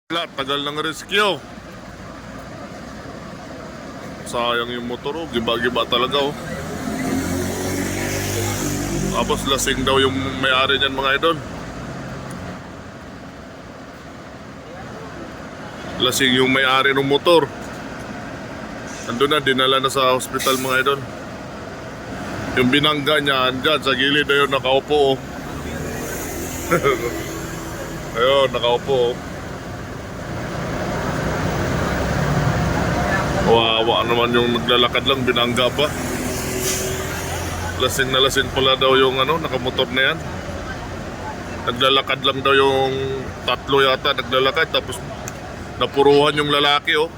Tagal ng rescue. Sayang yung motor, oh. Giba-giba talaga, oh. Tapos lasing daw yung may-ari niyan, mga idol. Lasing yung may-ari ng motor. Andun na, dinala na sa hospital, mga idol. Yung binangga niya, andyan sa gilid na yun, nakaupo, oh. Ayun, nakaupo, oh. Wawa naman yung naglalakad lang, binangga pa. Lasing na lasing pala daw yung nakamotor na yan. Naglalakad lang daw yung tatlo yata, naglalakad, tapos napuruhan yung lalaki, oh.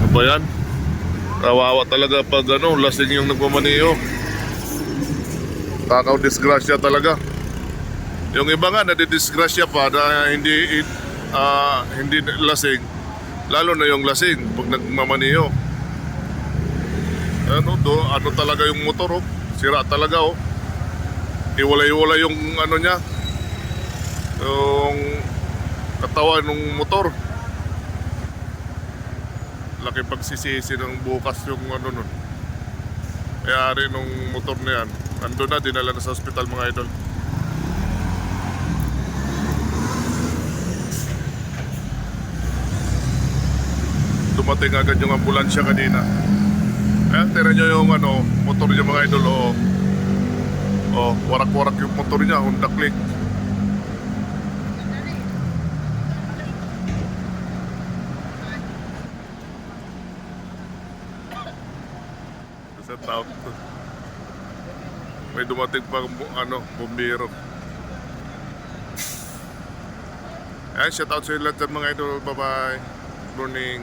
Ano ba yan? Kawawa talaga pag lasing yung nagmamaniho. Takaw disgrasya talaga. Yung iba nga nadidisgrasya pa na hindi lasing. Lalo na yung lasing pag nagmamaniho. Ano talaga yung motor, oh. Sira talaga, oh. Iwalay-iwalay yung niya, yung katawan ng motor. Laki pagsisisi ng bukas yung nun. Kaya rin nung motor na yan, ando na, dinala na sa hospital, mga idol. Dumating agad yung ambulansya kanina. Ayan, tira nyo yung motor niya, mga idol, oh. Oh, warak-warak yung motor niya, Honda Click. Sa tao. May dumating pa bumbiro. Ayan, shout out sa lahat mga idol. Bye bye. Good morning.